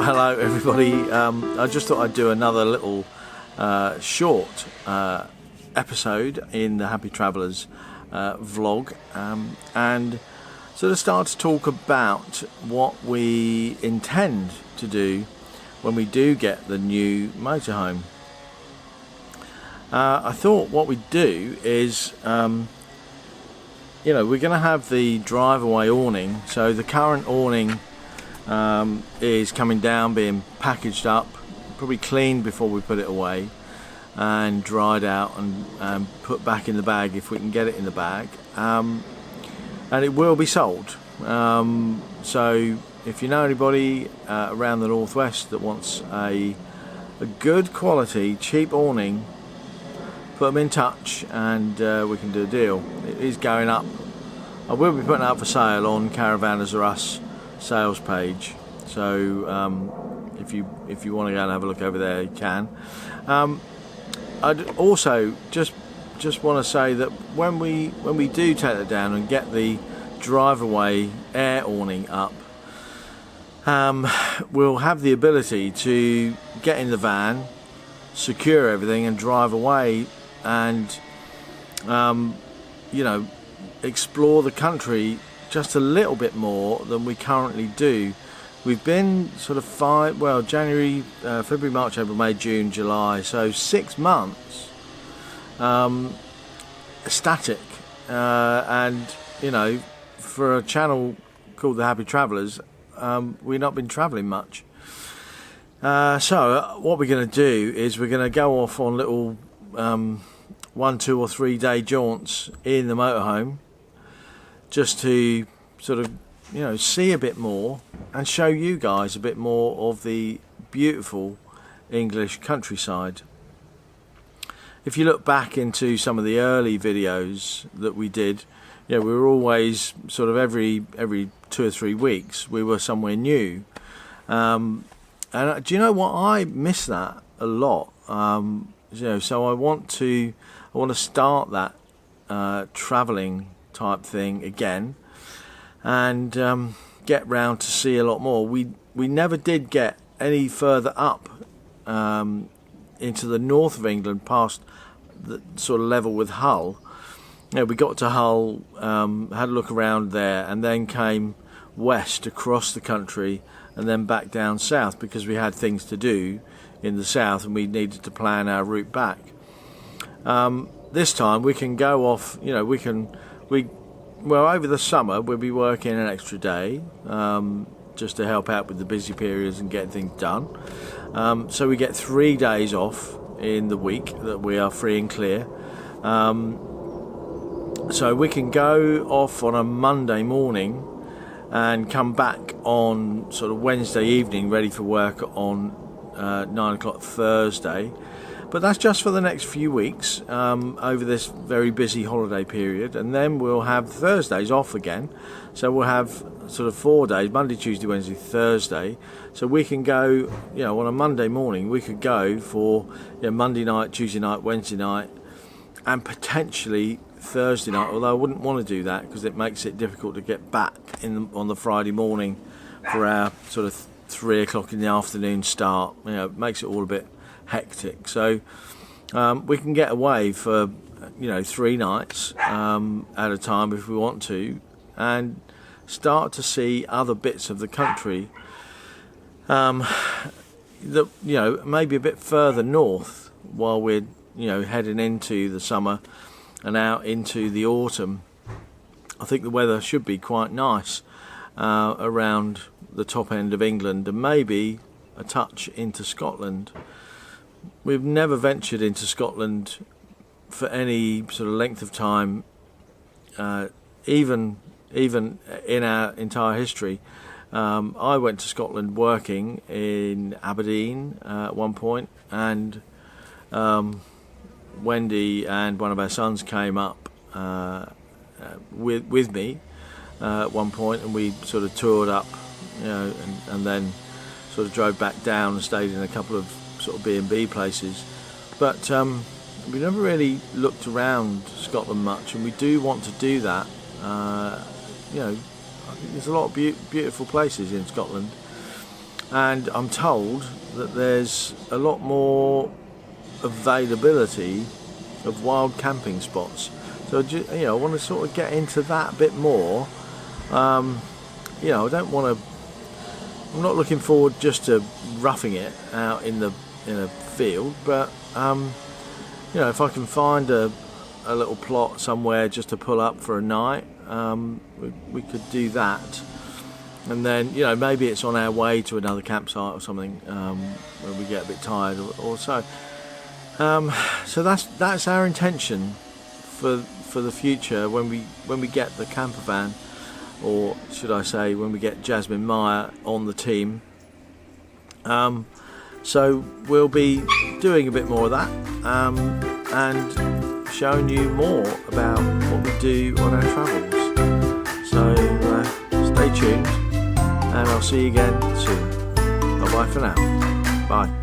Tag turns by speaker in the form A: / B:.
A: Hello everybody. I just thought I'd do another little short episode in the Happy Travellers vlog, and sort of start to talk about what we intend to do when we do get the new motorhome. I thought what we'd do is, we're going to have the drive-away awning. So the current awning is coming down, being packaged up, probably cleaned before we put it away, and dried out and put back in the bag if we can get it in the bag, and it will be sold. So if you know anybody around the northwest that wants a good quality cheap awning, put them in touch and we can do a deal. It is going up. I will be putting it up for sale on Caravanners R Us sales page, so if you want to go and have a look over there, you can. I'd also just want to say that when we do take it down and get the drive-away air awning up, we'll have the ability to get in the van, secure everything, and drive away and explore the country just a little bit more than we currently do. We've been sort of January, February, March, April, May, June, July, so 6 months static, and for a channel called the Happy Travellers, we've not been travelling much. So what we're going to do is we're going to go off on little 1, 2 or 3 day jaunts in the motorhome, just to sort of see a bit more and show you guys a bit more of the beautiful English countryside. If you look back into some of the early videos that we did, we were always sort of every 2 or 3 weeks we were somewhere new, and do you know what, I miss that a lot. So I want to start that travelling type thing again, and get round to see a lot more. We never did get any further up into the north of England, past the sort of level with Hull. We got to Hull, had a look around there, and then came west across the country and then back down south, because we had things to do in the south and we needed to plan our route back. This time we can go off, over the summer we'll be working an extra day, just to help out with the busy periods and get things done. So we get 3 days off in the week that we are free and clear. So we can go off on a Monday morning and come back on sort of Wednesday evening, ready for work on 9 o'clock Thursday. But that's just for the next few weeks, over this very busy holiday period, and then we'll have Thursdays off again. So we'll have sort of 4 days, Monday, Tuesday, Wednesday, Thursday. So we can go, on a Monday morning, we could go for Monday night, Tuesday night, Wednesday night, and potentially Thursday night, although I wouldn't want to do that because it makes it difficult to get back on the Friday morning for our sort of 3 o'clock in the afternoon start. It makes it all a bit hectic. So we can get away for 3 nights at a time if we want to, and start to see other bits of the country that maybe a bit further north, while we're heading into the summer and out into the autumn. I think the weather should be quite nice around the top end of England, and maybe a touch into Scotland. We've never ventured into Scotland for any sort of length of time, even in our entire history. I went to Scotland working in Aberdeen at one point, and Wendy and one of our sons came up with me at one point, and we sort of toured up, and then sort of drove back down and stayed in a couple of sort of B&B places. But we never really looked around Scotland much, and we do want to do that. There's a lot of beautiful places in Scotland. and I'm told that there's a lot more availability of wild camping spots. So I want to sort of get into that a bit more. I don't want to. I'm not looking forward just to roughing it out in a field, but if I can find a little plot somewhere just to pull up for a night, we could do that. And then maybe it's on our way to another campsite or something when we get a bit tired or so. So that's our intention for the future when we get the camper van, or should I say when we get Jasmin Meyer on the team. So we'll be doing a bit more of that and showing you more about what we do on our travels. So stay tuned, and I'll see you again soon. Bye bye for now. Bye.